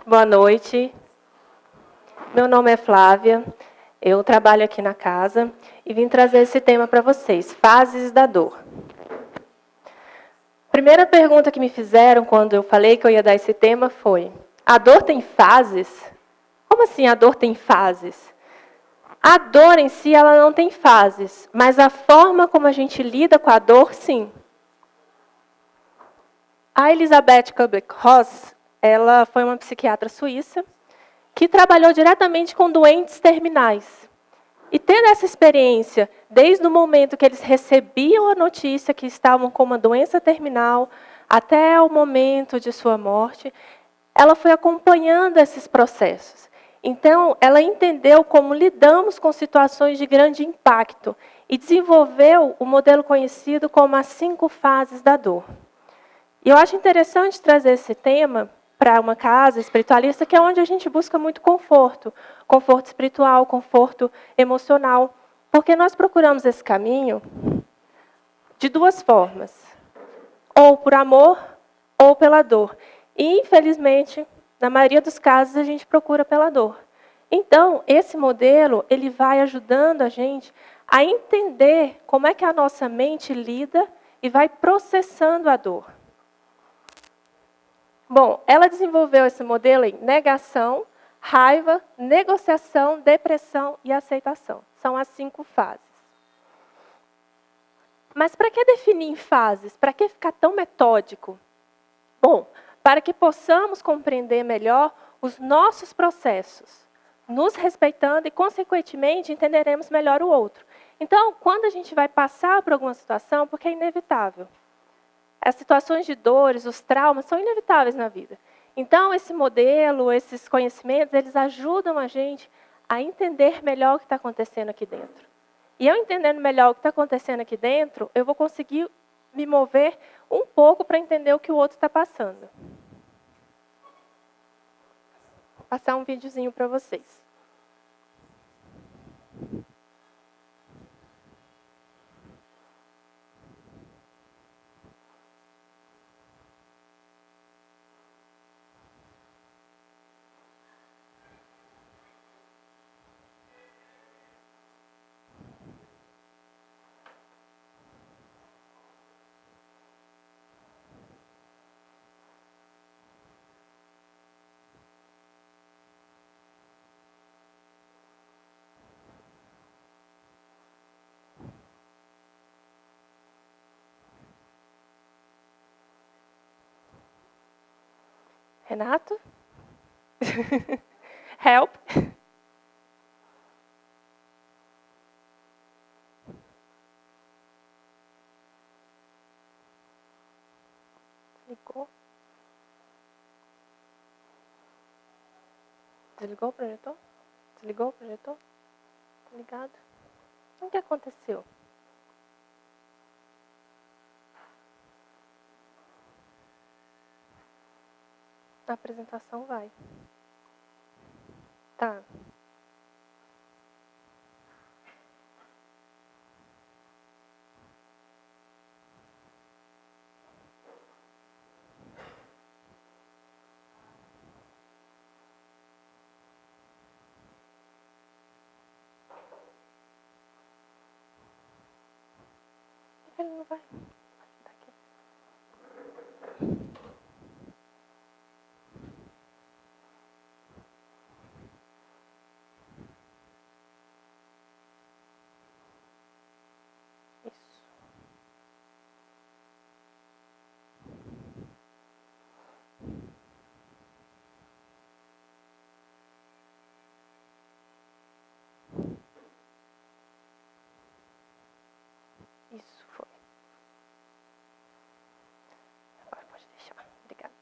Boa noite. Meu nome é Flávia, eu trabalho aqui na casa e vim trazer esse tema para vocês, fases da dor. Primeira pergunta que me fizeram quando eu falei que eu ia dar esse tema foi: a dor tem fases? Como assim a dor tem fases? A dor em si, ela não tem fases, mas a forma como a gente lida com a dor, sim. A Elisabeth Kubler-Ross, ela foi uma psiquiatra suíça que trabalhou diretamente com doentes terminais. E tendo essa experiência, desde o momento que eles recebiam a notícia que estavam com uma doença terminal, até o momento de sua morte, ela foi acompanhando esses processos. Então, ela entendeu como lidamos com situações de grande impacto e desenvolveu o modelo conhecido como as 5 fases da dor. E eu acho interessante trazer esse tema para uma casa espiritualista, que é onde a gente busca muito conforto. Conforto espiritual, conforto emocional. Porque nós procuramos esse caminho de 2 formas. Ou por amor, ou pela dor. E, infelizmente, na maioria dos casos, a gente procura pela dor. Então, esse modelo, ele vai ajudando a gente a entender como é que a nossa mente lida e vai processando a dor. Bom, ela desenvolveu esse modelo em negação, raiva, negociação, depressão e aceitação. São as 5 fases. Mas para que definir em fases? Para que ficar tão metódico? Bom, para que possamos compreender melhor os nossos processos, nos respeitando e, consequentemente, entenderemos melhor o outro. Então, quando a gente vai passar por alguma situação, porque é inevitável. As situações de dores, os traumas, são inevitáveis na vida. Então, esse modelo, esses conhecimentos, eles ajudam a gente a entender melhor o que está acontecendo aqui dentro. E eu entendendo melhor o que está acontecendo aqui dentro, eu vou conseguir me mover um pouco para entender o que o outro está passando. Vou passar um videozinho para vocês. Renato? Help? Ligou? Desligou o projetor? Desligou o projetor? Tá ligado? O que aconteceu? A apresentação vai. Tá. Ele não vai. Tá aqui. Isso. Isso foi. Agora pode deixar. Obrigada.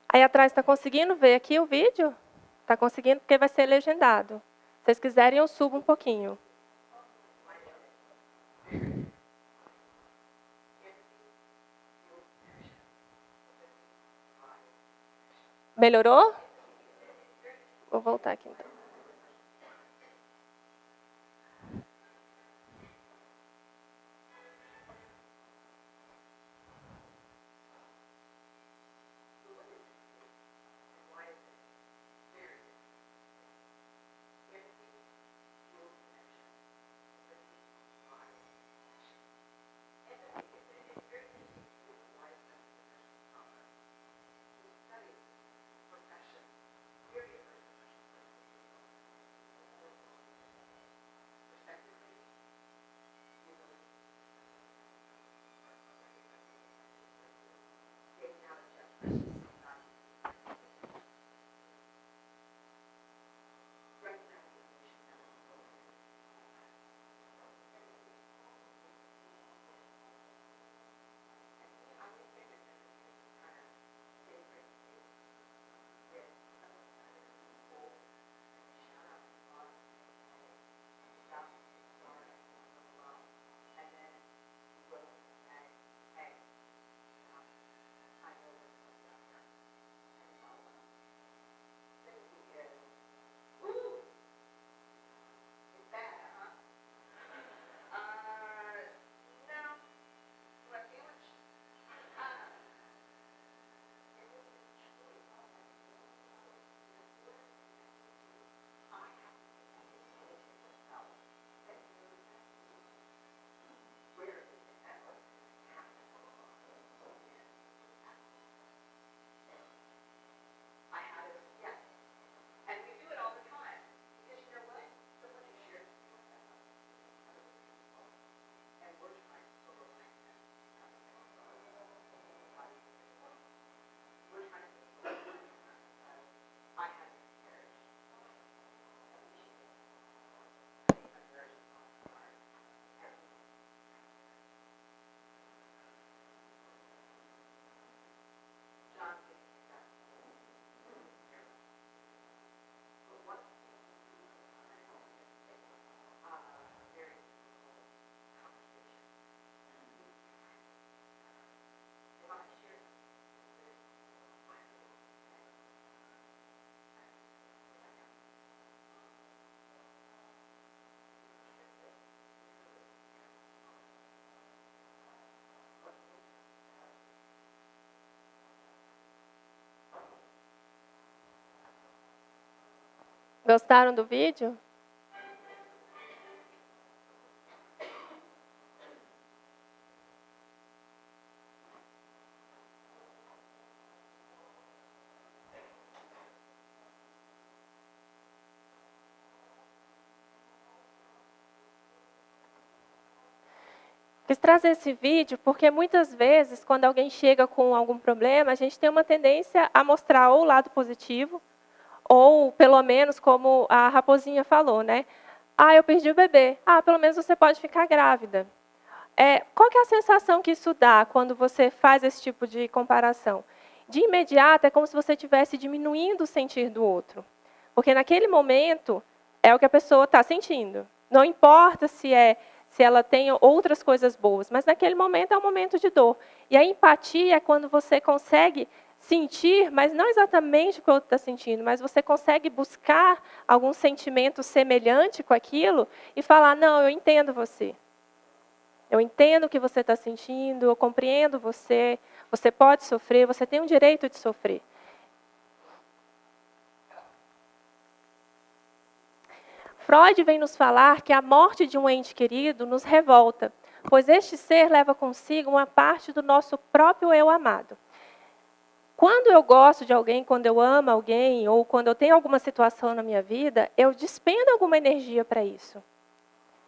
Aí atrás, está conseguindo ver aqui o vídeo? Está conseguindo porque vai ser legendado. Se vocês quiserem, eu subo um pouquinho. Melhorou? Vou voltar aqui então. Gostaram do vídeo? Quis trazer esse vídeo porque muitas vezes, quando alguém chega com algum problema, a gente tem uma tendência a mostrar ou o lado positivo, ou pelo menos como a Raposinha falou, né? Ah, eu perdi o bebê. Ah, pelo menos você pode ficar grávida. Qual que é a sensação que isso dá quando você faz esse tipo de comparação? De imediato, é como se você estivesse diminuindo o sentir do outro. Porque naquele momento, é o que a pessoa está sentindo. Não importa se ela tem outras coisas boas, mas naquele momento é um momento de dor. E a empatia é quando você consegue sentir, mas não exatamente o que o outro está sentindo, mas você consegue buscar algum sentimento semelhante com aquilo e falar, não, eu entendo você. Eu entendo o que você está sentindo, eu compreendo você, você pode sofrer, você tem o direito de sofrer. Freud vem nos falar que a morte de um ente querido nos revolta, pois este ser leva consigo uma parte do nosso próprio eu amado. Quando eu gosto de alguém, quando eu amo alguém, ou quando eu tenho alguma situação na minha vida, eu despendo alguma energia para isso.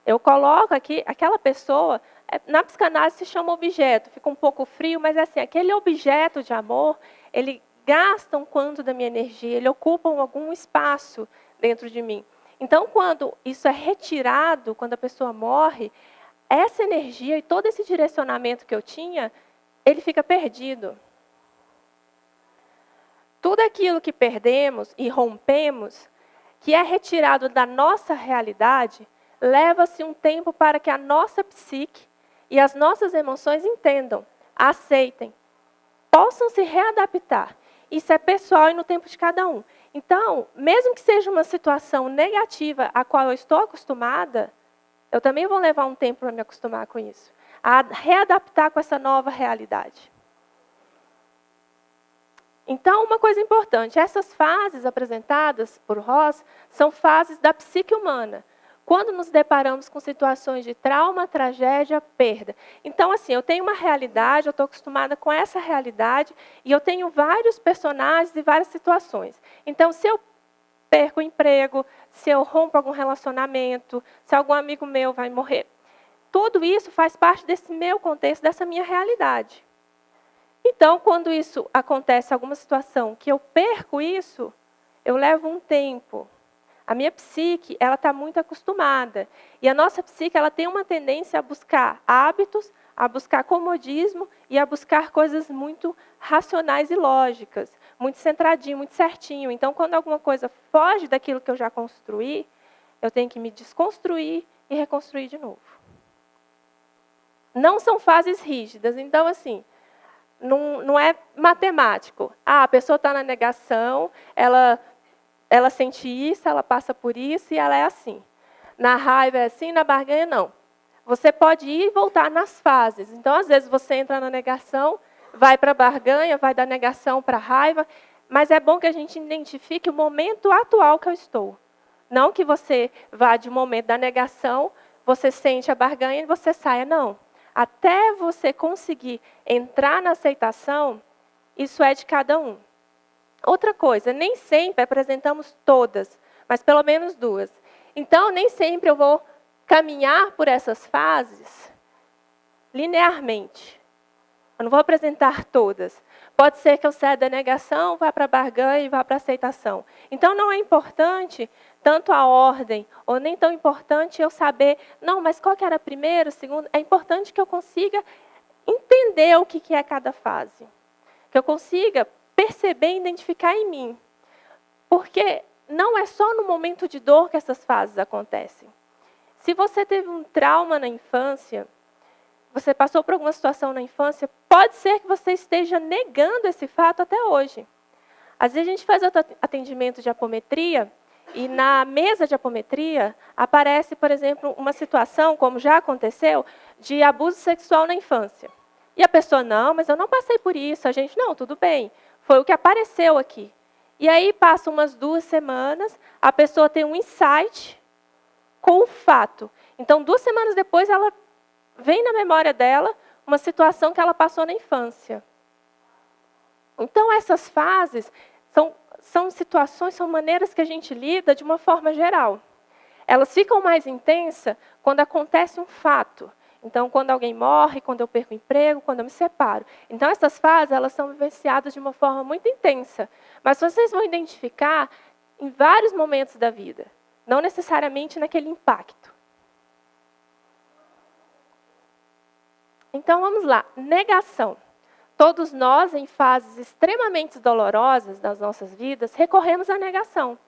Eu coloco aqui, aquela pessoa, na psicanálise se chama objeto, fica um pouco frio, mas é assim, aquele objeto de amor, ele gasta um quanto da minha energia, ele ocupa algum espaço dentro de mim. Então, quando isso é retirado, quando a pessoa morre, essa energia e todo esse direcionamento que eu tinha, ele fica perdido. Tudo aquilo que perdemos e rompemos, que é retirado da nossa realidade, leva-se um tempo para que a nossa psique e as nossas emoções entendam, aceitem, possam se readaptar. Isso é pessoal e no tempo de cada um. Então, mesmo que seja uma situação negativa a qual eu estou acostumada, eu também vou levar um tempo para me acostumar com isso, a readaptar com essa nova realidade. Então, uma coisa importante, essas fases apresentadas por Ross são fases da psique humana, quando nos deparamos com situações de trauma, tragédia, perda. Então, assim, eu tenho uma realidade, eu estou acostumada com essa realidade, e eu tenho vários personagens e várias situações. Então, se eu perco o emprego, se eu rompo algum relacionamento, se algum amigo meu vai morrer, tudo isso faz parte desse meu contexto, dessa minha realidade. Então, quando isso acontece, alguma situação que eu perco isso, eu levo um tempo. A minha psique, ela está muito acostumada. E a nossa psique, ela tem uma tendência a buscar hábitos, a buscar comodismo e a buscar coisas muito racionais e lógicas, muito centradinho, muito certinho. Então, quando alguma coisa foge daquilo que eu já construí, eu tenho que me desconstruir e reconstruir de novo. Não são fases rígidas. Então, assim, não é matemático. A pessoa está na negação, ela sente isso, ela passa por isso e ela é assim. Na raiva é assim, na barganha não. Você pode ir e voltar nas fases. Então, às vezes, você entra na negação, vai para a barganha, vai da negação para a raiva, mas é bom que a gente identifique o momento atual que eu estou. Não que você vá de um momento da negação, você sente a barganha e você saia, não. Até você conseguir entrar na aceitação, isso é de cada um. Outra coisa, nem sempre apresentamos todas, mas pelo menos duas. Então, nem sempre eu vou caminhar por essas fases linearmente. Eu não vou apresentar todas. Pode ser que eu saia da negação, vá para a barganha e vá para a aceitação. Então, não é importante tanto a ordem, ou nem tão importante eu saber, não, mas qual que era a primeira, a segunda? É importante que eu consiga entender o que é cada fase. Que eu consiga perceber e identificar em mim. Porque não é só no momento de dor que essas fases acontecem. Se você teve um trauma na infância, você passou por alguma situação na infância, pode ser que você esteja negando esse fato até hoje. Às vezes a gente faz atendimento de apometria, e na mesa de apometria aparece, por exemplo, uma situação, como já aconteceu, de abuso sexual na infância. E a pessoa, não, mas eu não passei por isso. A gente, não, tudo bem. Foi o que apareceu aqui. E aí passa umas 2 semanas, a pessoa tem um insight com o fato. Então, 2 semanas depois, ela vem na memória dela uma situação que ela passou na infância. Então, essas fases são situações, são maneiras que a gente lida de uma forma geral. Elas ficam mais intensas quando acontece um fato. Então, quando alguém morre, quando eu perco o emprego, quando eu me separo. Então, essas fases, elas são vivenciadas de uma forma muito intensa. Mas vocês vão identificar em vários momentos da vida, não necessariamente naquele impacto. Então, vamos lá. Negação. Todos nós, em fases extremamente dolorosas das nossas vidas, recorremos à negação.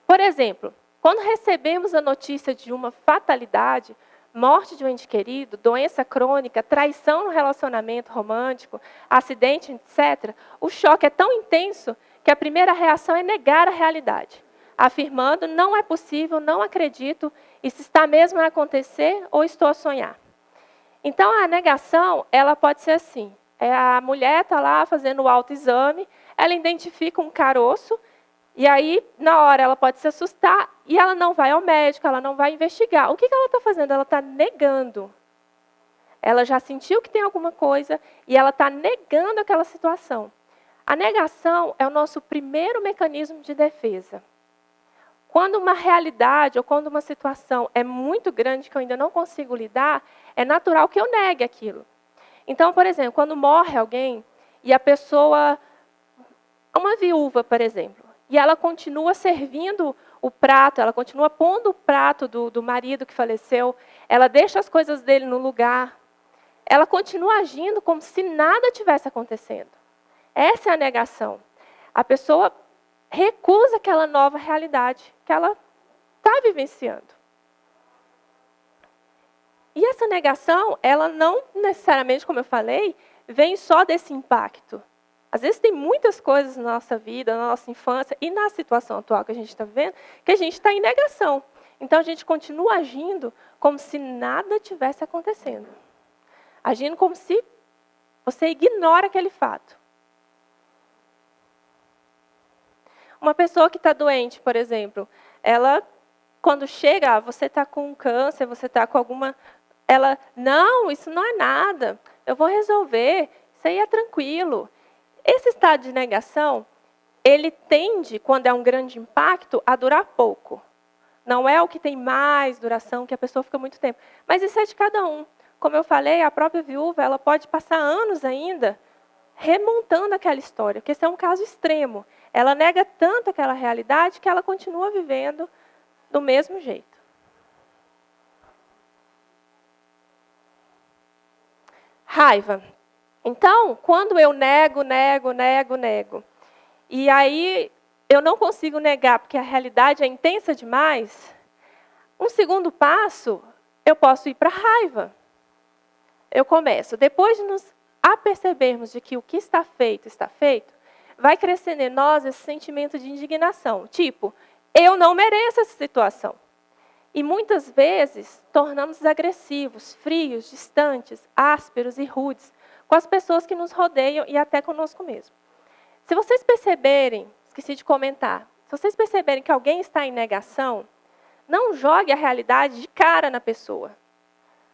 Por exemplo, quando recebemos a notícia de uma fatalidade, morte de um ente querido, doença crônica, traição no relacionamento romântico, acidente, etc., o choque é tão intenso que a primeira reação é negar a realidade, afirmando: não é possível, não acredito, isso está mesmo a acontecer ou estou a sonhar. Então, a negação, ela pode ser assim. A mulher está lá fazendo o autoexame, ela identifica um caroço, e aí, na hora, ela pode se assustar e ela não vai ao médico, ela não vai investigar. O que ela está fazendo? Ela está negando. Ela já sentiu que tem alguma coisa e ela está negando aquela situação. A negação é o nosso primeiro mecanismo de defesa. Quando uma realidade ou quando uma situação é muito grande que eu ainda não consigo lidar, é natural que eu negue aquilo. Então, por exemplo, quando morre alguém e a pessoa, uma viúva, por exemplo, e ela continua servindo o prato, ela continua pondo o prato do marido que faleceu, ela deixa as coisas dele no lugar, ela continua agindo como se nada tivesse acontecendo. Essa é a negação. A pessoa recusa aquela nova realidade que ela está vivenciando. E essa negação, ela não necessariamente, como eu falei, vem só desse impacto. Às vezes tem muitas coisas na nossa vida, na nossa infância e na situação atual que a gente está vivendo, que a gente está em negação. Então a gente continua agindo como se nada tivesse acontecendo. Agindo como se você ignora aquele fato. Uma pessoa que está doente, por exemplo, ela, quando chega, você está com câncer, você está com alguma... Ela, não, isso não é nada, eu vou resolver, isso aí é tranquilo. Esse estado de negação, ele tende, quando é um grande impacto, a durar pouco. Não é o que tem mais duração, que a pessoa fica muito tempo. Mas isso é de cada um. Como eu falei, a própria viúva, ela pode passar anos ainda remontando aquela história, porque esse é um caso extremo. Ela nega tanto aquela realidade que ela continua vivendo do mesmo jeito. Raiva. Então, quando eu nego, e aí eu não consigo negar porque a realidade é intensa demais, um segundo passo, eu posso ir para a raiva. Eu começo, depois de nos apercebermos de que o que está feito, vai crescendo em nós esse sentimento de indignação. Tipo, eu não mereço essa situação. E muitas vezes tornamos agressivos, frios, distantes, ásperos e rudes com as pessoas que nos rodeiam e até conosco mesmo. Se vocês perceberem, esqueci de comentar, se vocês perceberem que alguém está em negação, não jogue a realidade de cara na pessoa.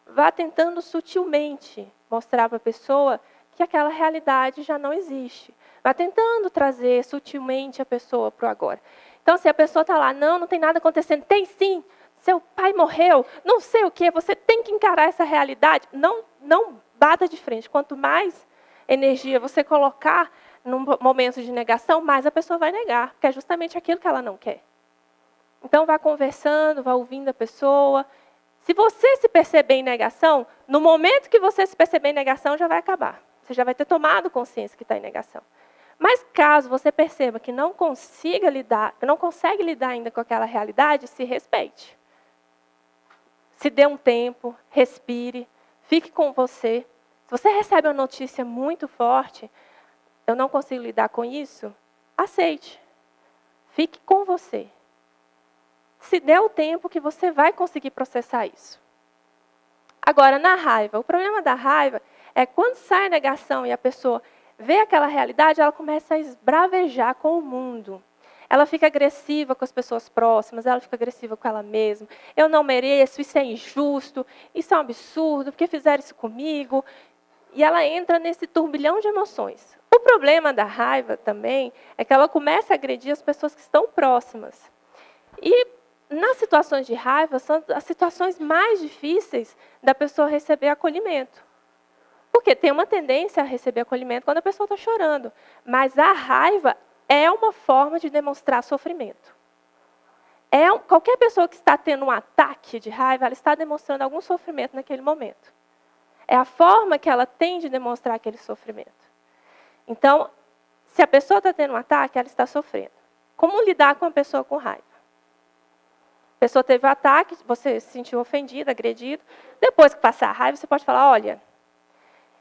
Vá tentando sutilmente mostrar para a pessoa que aquela realidade já não existe. Vá tentando trazer sutilmente a pessoa para o agora. Então, se a pessoa está lá, não tem nada acontecendo, tem sim, seu pai morreu, não sei o quê, você tem que encarar essa realidade. Não bata de frente. Quanto mais energia você colocar num momento de negação, mais a pessoa vai negar, porque é justamente aquilo que ela não quer. Então, vá conversando, vá ouvindo a pessoa. Se você se perceber em negação, no momento que você se perceber em negação, já vai acabar. Você já vai ter tomado consciência que está em negação. Mas caso você perceba que não consegue lidar ainda com aquela realidade, se respeite. Se dê um tempo, respire, fique com você. Se você recebe uma notícia muito forte, eu não consigo lidar com isso, aceite. Fique com você. Se dê o tempo que você vai conseguir processar isso. Agora, na raiva, o problema da raiva é quando sai a negação e a pessoa vê aquela realidade, ela começa a esbravejar com o mundo. ela fica agressiva com as pessoas próximas, ela fica agressiva com ela mesma. Eu não mereço, isso é injusto, isso é um absurdo, porque fizeram isso comigo. E ela entra nesse turbilhão de emoções. O problema da raiva também é que ela começa a agredir as pessoas que estão próximas. E nas situações de raiva, são as situações mais difíceis da pessoa receber acolhimento. Porque tem uma tendência a receber acolhimento quando a pessoa está chorando. Mas a raiva é uma forma de demonstrar sofrimento. Qualquer pessoa que está tendo um ataque de raiva, ela está demonstrando algum sofrimento naquele momento. É a forma que ela tem de demonstrar aquele sofrimento. Então, se a pessoa está tendo um ataque, ela está sofrendo. Como lidar com uma pessoa com raiva? A pessoa teve um ataque, você se sentiu ofendido, agredido. Depois que passar a raiva, você pode falar, olha,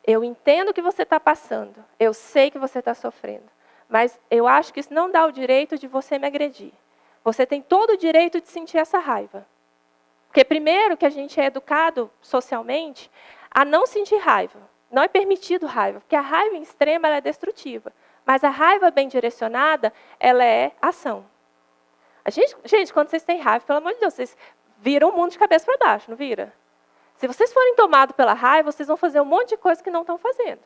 eu entendo o que você está passando, eu sei que você está sofrendo, mas eu acho que isso não dá o direito de você me agredir. Você tem todo o direito de sentir essa raiva. Porque primeiro que a gente é educado socialmente a não sentir raiva. Não é permitido raiva, porque a raiva em extrema ela é destrutiva. Mas a raiva bem direcionada, ela é ação. Gente, quando vocês têm raiva, pelo amor de Deus, vocês viram o mundo de cabeça para baixo, não vira? Se vocês forem tomados pela raiva, vocês vão fazer um monte de coisa que não estão fazendo.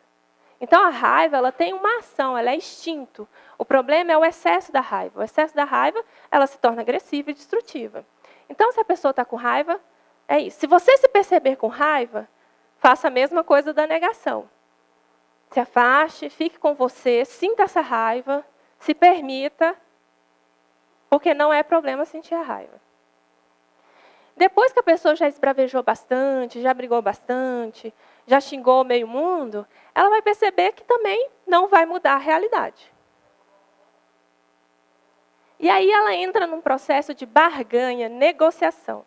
Então, a raiva ela tem uma ação, ela é instinto. O problema é o excesso da raiva. O excesso da raiva, ela se torna agressiva e destrutiva. Então, se a pessoa está com raiva, é isso. Se você se perceber com raiva, faça a mesma coisa da negação. Se afaste, fique com você, sinta essa raiva, se permita, porque não é problema sentir a raiva. Depois que a pessoa já esbravejou bastante, já brigou bastante, já xingou meio mundo, ela vai perceber que também não vai mudar a realidade. E aí ela entra num processo de barganha, negociação.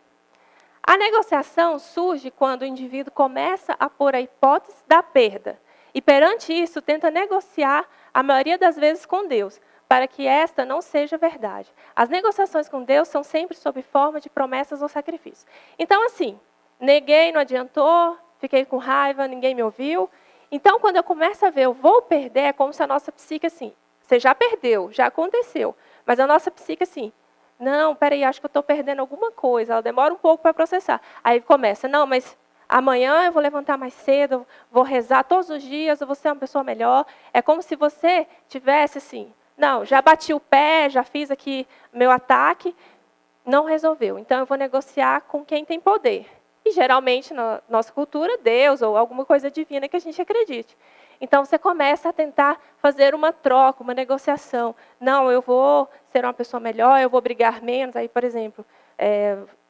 A negociação surge quando o indivíduo começa a pôr a hipótese da perda. E perante isso, tenta negociar, a maioria das vezes, com Deus, para que esta não seja verdade. As negociações com Deus são sempre sob forma de promessas ou sacrifícios. Então, assim, neguei, não adiantou, fiquei com raiva, ninguém me ouviu. Então, quando eu começo a ver, eu vou perder, é como se a nossa psique, assim, você já perdeu, já aconteceu. Mas a nossa psique, assim, não, peraí, acho que eu estou perdendo alguma coisa. Ela demora um pouco para processar. Aí começa, não, mas amanhã eu vou levantar mais cedo, vou rezar todos os dias, eu vou ser uma pessoa melhor. É como se você tivesse assim, não, já bati o pé, já fiz aqui meu ataque, não resolveu. Então eu vou negociar com quem tem poder. E geralmente, na nossa cultura, Deus ou alguma coisa divina que a gente acredite. Então, você começa a tentar fazer uma troca, uma negociação. Não, eu vou ser uma pessoa melhor, eu vou brigar menos. Aí, por exemplo,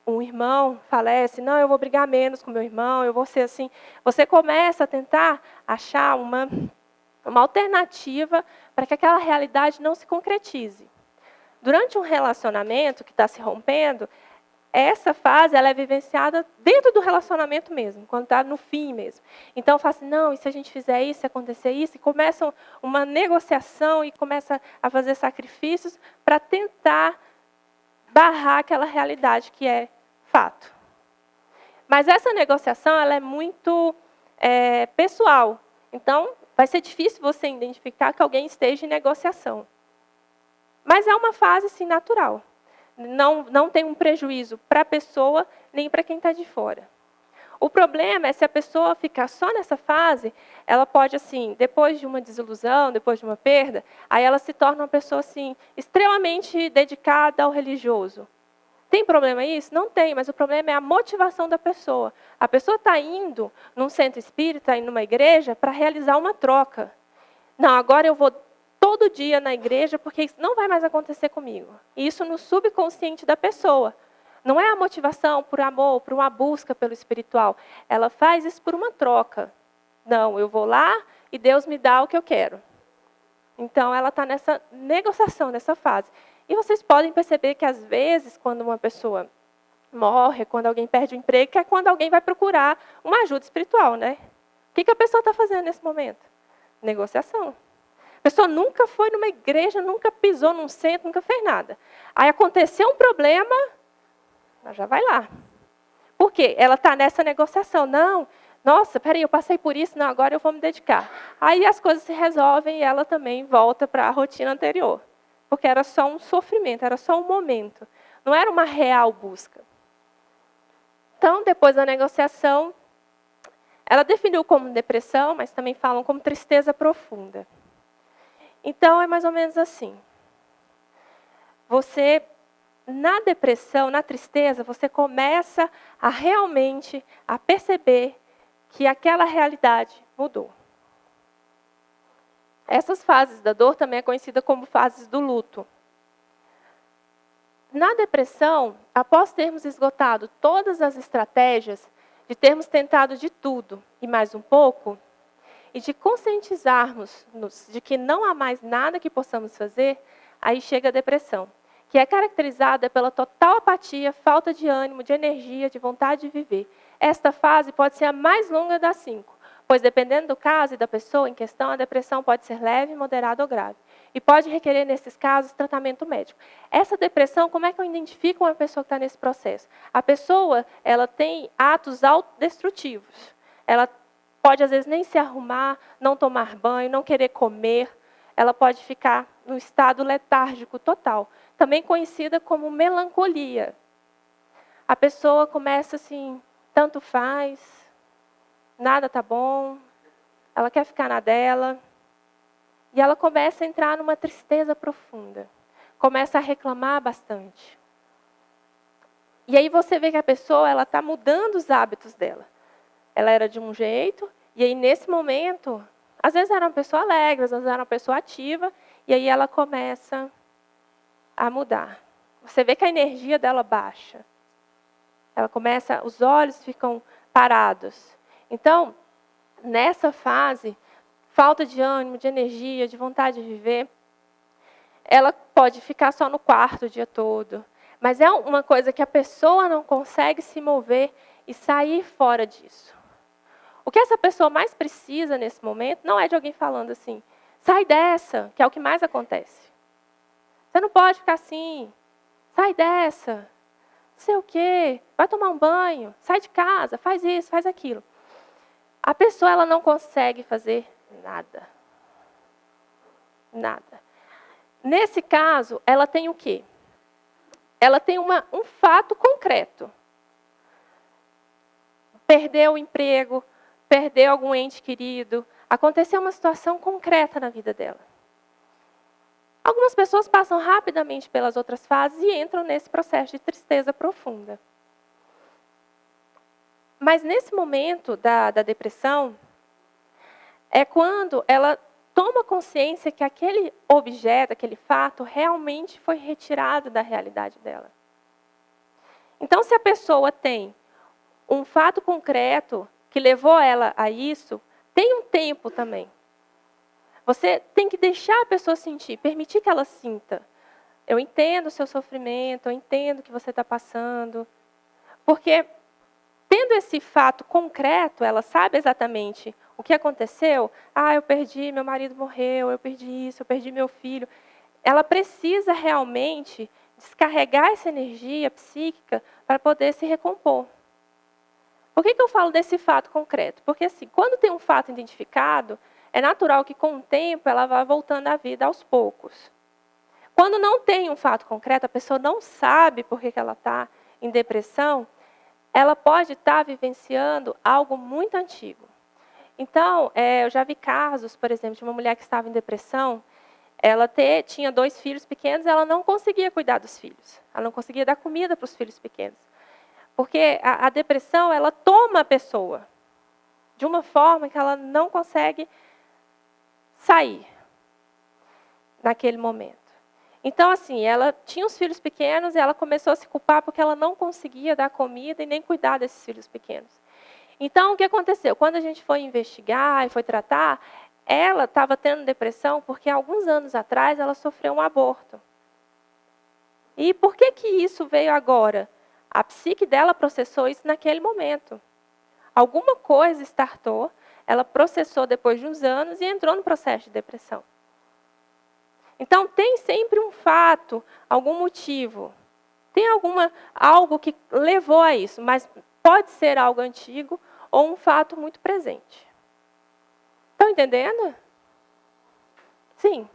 um irmão falece, não, eu vou brigar menos com meu irmão, eu vou ser assim. Você começa a tentar achar uma alternativa para que aquela realidade não se concretize. Durante um relacionamento que está se rompendo, essa fase ela é vivenciada dentro do relacionamento mesmo, quando está no fim mesmo. Então, eu falo assim, não, e se a gente fizer isso, se acontecer isso, e começa uma negociação e começa a fazer sacrifícios para tentar barrar aquela realidade que é fato. Mas essa negociação ela é muito pessoal. Então, vai ser difícil você identificar que alguém esteja em negociação. Mas é uma fase, assim, natural. Não tem um prejuízo para a pessoa, nem para quem está de fora. O problema é se a pessoa ficar só nessa fase, ela pode, assim, depois de uma desilusão, depois de uma perda, aí ela se torna uma pessoa, assim, extremamente dedicada ao religioso. Tem problema isso? Não tem, mas o problema é a motivação da pessoa. A pessoa está indo num centro espírita, indo numa igreja, para realizar uma troca. Não, agora eu vou todo dia na igreja, porque isso não vai mais acontecer comigo. E isso no subconsciente da pessoa. Não é a motivação por amor, por uma busca pelo espiritual. Ela faz isso por uma troca. Não, eu vou lá e Deus me dá o que eu quero. Então, ela está nessa negociação, nessa fase. E vocês podem perceber que, às vezes, quando uma pessoa morre, quando alguém perde o emprego, que é quando alguém vai procurar uma ajuda espiritual, né? O que a pessoa está fazendo nesse momento? Negociação. A pessoa nunca foi numa igreja, nunca pisou num centro, nunca fez nada. Aí aconteceu um problema, ela já vai lá. Por quê? Ela está nessa negociação. Não, nossa, peraí, eu passei por isso, não, agora eu vou me dedicar. Aí as coisas se resolvem e ela também volta para a rotina anterior. porque era só um sofrimento, era só um momento. Não era uma real busca. Então, depois da negociação, ela definiu como depressão, mas também falam como tristeza profunda. Então, é mais ou menos assim. Você, na depressão, na tristeza, você começa a realmente a perceber que aquela realidade mudou. Essas fases da dor também é conhecida como fases do luto. Na depressão, após termos esgotado todas as estratégias, de termos tentado de tudo e mais um pouco, e de conscientizarmos-nos de que não há mais nada que possamos fazer, aí chega a depressão, que é caracterizada pela total apatia, falta de ânimo, de energia, de vontade de viver. Esta fase pode ser a mais longa das 5, pois dependendo do caso e da pessoa em questão, a depressão pode ser leve, moderada ou grave. E pode requerer, nesses casos, tratamento médico. Essa depressão, como é que eu identifico uma pessoa que está nesse processo? A pessoa, ela tem atos autodestrutivos. Ela pode, às vezes, nem se arrumar, não tomar banho, não querer comer. Ela pode ficar num estado letárgico total, também conhecida como melancolia. A pessoa começa assim, tanto faz, nada está bom, ela quer ficar na dela. E ela começa a entrar numa tristeza profunda. Começa a reclamar bastante. E aí você vê que a pessoa está mudando os hábitos dela. Ela era de um jeito, e aí nesse momento, às vezes era uma pessoa alegre, às vezes era uma pessoa ativa, e aí ela começa a mudar. Você vê que a energia dela baixa. Ela começa, os olhos ficam parados. Então, nessa fase, falta de ânimo, de energia, de vontade de viver, ela pode ficar só no quarto o dia todo. Mas é uma coisa que a pessoa não consegue se mover e sair fora disso. O que essa pessoa mais precisa nesse momento não é de alguém falando assim, sai dessa, que é o que mais acontece. Você não pode ficar assim, sai dessa, não sei o quê, vai tomar um banho, sai de casa, faz isso, faz aquilo. A pessoa ela não consegue fazer nada. Nada. Nesse caso, ela tem o quê? Ela tem um fato concreto. Perdeu o emprego, perdeu algum ente querido, aconteceu uma situação concreta na vida dela. Algumas pessoas passam rapidamente pelas outras fases e entram nesse processo de tristeza profunda. Mas nesse momento da depressão, é quando ela toma consciência que aquele objeto, aquele fato, realmente foi retirado da realidade dela. Então, se a pessoa tem um fato concreto que levou ela a isso, tem um tempo também. Você tem que deixar a pessoa sentir, permitir que ela sinta. Eu entendo o seu sofrimento, eu entendo o que você está passando. Porque, tendo esse fato concreto, ela sabe exatamente o que aconteceu. Ah, eu perdi, meu marido morreu, eu perdi isso, eu perdi meu filho. Ela precisa realmente descarregar essa energia psíquica para poder se recompor. Por que eu falo desse fato concreto? Porque assim, quando tem um fato identificado, é natural que com o tempo ela vá voltando à vida aos poucos. Quando não tem um fato concreto, a pessoa não sabe por que ela está em depressão, ela pode estar vivenciando algo muito antigo. Então, eu já vi casos, por exemplo, de uma mulher que estava em depressão, ela tinha 2 filhos pequenos, ela não conseguia cuidar dos filhos. Ela não conseguia dar comida para os filhos pequenos. Porque a depressão, ela toma a pessoa de uma forma que ela não consegue sair naquele momento. Então, assim, ela tinha os filhos pequenos e ela começou a se culpar porque ela não conseguia dar comida e nem cuidar desses filhos pequenos. Então, o que aconteceu? Quando a gente foi investigar e foi tratar, ela estava tendo depressão porque, alguns anos atrás, ela sofreu um aborto. E por que isso veio agora? A psique dela processou isso naquele momento. Alguma coisa startou, ela processou depois de uns anos e entrou no processo de depressão. Então, tem sempre um fato, algum motivo. Tem algo que levou a isso, mas pode ser algo antigo ou um fato muito presente. Estão entendendo? Sim.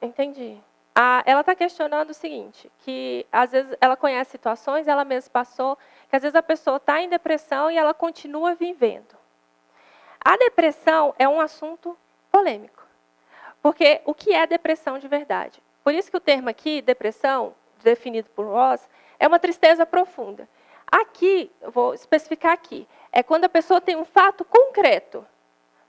Entendi. Ela está questionando o seguinte, que às vezes ela conhece situações, ela mesma passou, que às vezes a pessoa está em depressão e ela continua vivendo. A depressão é um assunto polêmico, porque o que é depressão de verdade? Por isso que o termo aqui, depressão, definido por Ross, é uma tristeza profunda. Aqui, eu vou especificar aqui, é quando a pessoa tem um fato concreto.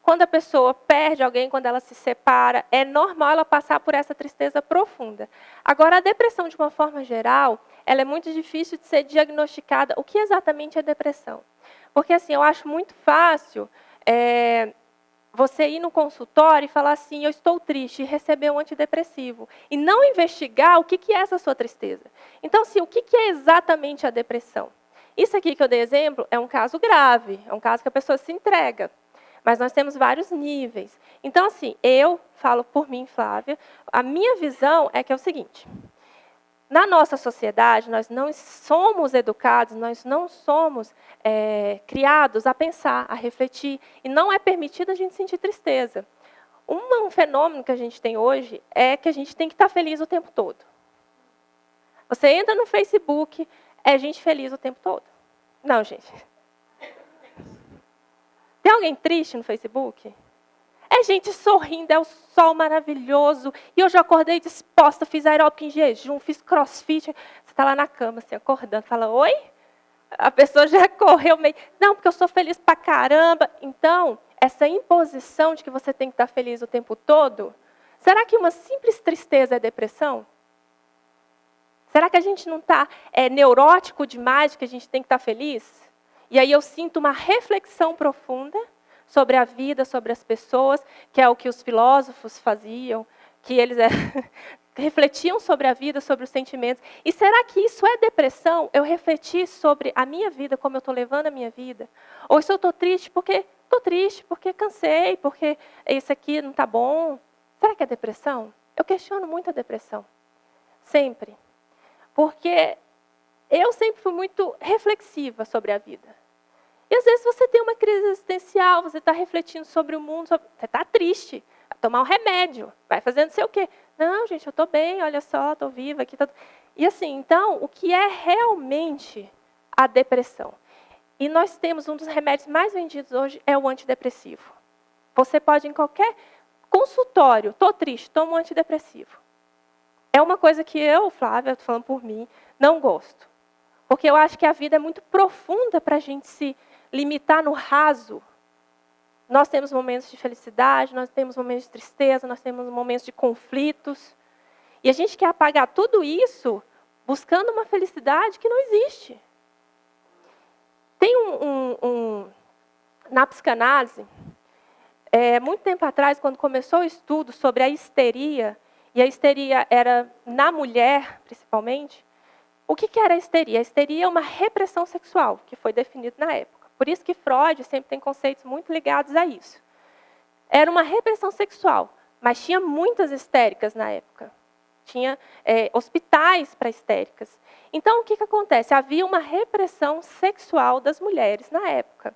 Quando a pessoa perde alguém, quando ela se separa, é normal ela passar por essa tristeza profunda. Agora, a depressão, de uma forma geral, ela é muito difícil de ser diagnosticada. O que exatamente é depressão? Porque, assim, eu acho muito fácil você ir no consultório e falar assim, eu estou triste, e receber um antidepressivo. E não investigar o que é essa sua tristeza. Então, assim, o que é exatamente a depressão? Isso aqui que eu dei exemplo é um caso grave, é um caso que a pessoa se entrega. Mas nós temos vários níveis. Então, assim, eu falo por mim, Flávia, a minha visão é que é o seguinte, na nossa sociedade, nós não somos educados, nós não somos criados a pensar, a refletir, e não é permitido a gente sentir tristeza. Um fenômeno que a gente tem hoje é que a gente tem que estar feliz o tempo todo. Você entra no Facebook, é gente feliz o tempo todo. Não, gente. Tem alguém triste no Facebook? É gente sorrindo, é o sol maravilhoso. E eu já acordei disposta, fiz aeróbica em jejum, fiz crossfit. Você está lá na cama, assim, acordando, fala, oi? A pessoa já correu meio... Não, porque eu sou feliz pra caramba. Então, essa imposição de que você tem que estar feliz o tempo todo, será que uma simples tristeza é depressão? Será que a gente não está neurótico demais de que a gente tem que estar feliz? E aí eu sinto uma reflexão profunda sobre a vida, sobre as pessoas, que é o que os filósofos faziam, que eles refletiam sobre a vida, sobre os sentimentos. E será que isso é depressão? Eu refletir sobre a minha vida, como eu estou levando a minha vida? Ou se eu estou triste porque cansei, porque isso aqui não está bom? Será que é depressão? Eu questiono muito a depressão. Sempre. Porque eu sempre fui muito reflexiva sobre a vida. E às vezes você tem uma crise existencial, você está refletindo sobre o mundo, você está triste, vai tomar um remédio, vai fazer não sei o quê. Não, gente, eu estou bem, olha só, estou viva aqui. E assim, então, o que é realmente a depressão? E nós temos um dos remédios mais vendidos hoje, é o antidepressivo. Você pode, em qualquer consultório, estou triste, toma um antidepressivo. É uma coisa que eu, Flávia, estou falando por mim, não gosto. Porque eu acho que a vida é muito profunda para a gente se limitar no raso. Nós temos momentos de felicidade, nós temos momentos de tristeza, nós temos momentos de conflitos. E a gente quer apagar tudo isso buscando uma felicidade que não existe. Tem na psicanálise, muito tempo atrás, quando começou o estudo sobre a histeria, e a histeria era na mulher, principalmente, o que era a histeria? A histeria é uma repressão sexual, que foi definido na época. Por isso que Freud sempre tem conceitos muito ligados a isso. Era uma repressão sexual, mas tinha muitas histéricas na época. Tinha hospitais para histéricas. Então, o que acontece? Havia uma repressão sexual das mulheres na época.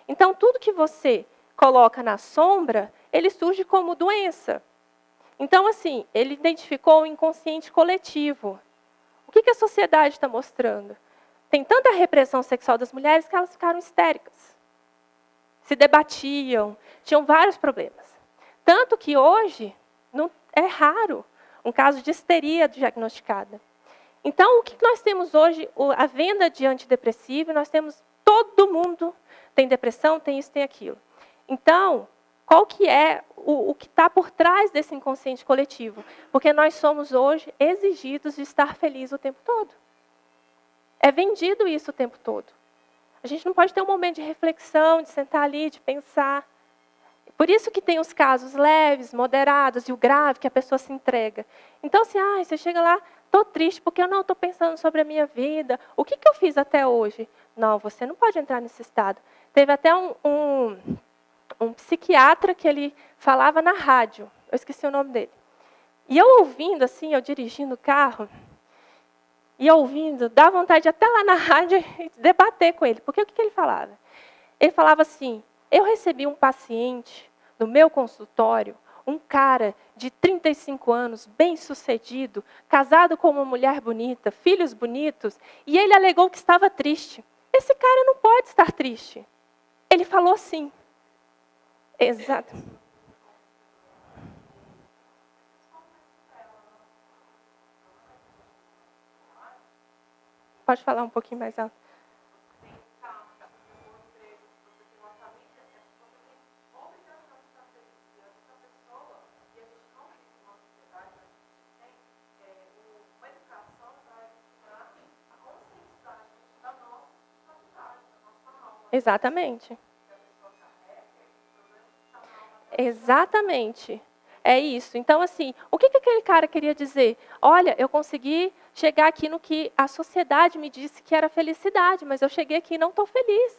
Então, tudo que você coloca na sombra, ele surge como doença. Então, assim, ele identificou o inconsciente coletivo. O que a sociedade está mostrando? Tem tanta repressão sexual das mulheres que elas ficaram histéricas. Se debatiam, tinham vários problemas. Tanto que hoje não, é raro um caso de histeria diagnosticada. Então, o que nós temos hoje? A venda de antidepressivo, nós temos, todo mundo tem depressão, tem isso, tem aquilo. Então, qual que é o que está por trás desse inconsciente coletivo? Porque nós somos hoje exigidos de estar felizes o tempo todo. É vendido isso o tempo todo. A gente não pode ter um momento de reflexão, de sentar ali, de pensar. Por isso que tem os casos leves, moderados e o grave, que a pessoa se entrega. Então, assim, você chega lá, estou triste porque eu não estou pensando sobre a minha vida. O que eu fiz até hoje? Não, você não pode entrar nesse estado. Teve até um psiquiatra que ele falava na rádio. Eu esqueci o nome dele. E eu ouvindo, assim, eu dirigindo o carro, e ouvindo, dá vontade de até lá na rádio debater com ele. Porque o que ele falava? Ele falava assim, eu recebi um paciente no meu consultório, um cara de 35 anos, bem-sucedido, casado com uma mulher bonita, filhos bonitos, e ele alegou que estava triste. Esse cara não pode estar triste. Ele falou sim. Exato. Pode falar um pouquinho mais alto. Exatamente. Exatamente. É isso. Então, assim, o que aquele cara queria dizer? Olha, eu consegui chegar aqui no que a sociedade me disse que era felicidade, mas eu cheguei aqui e não estou feliz.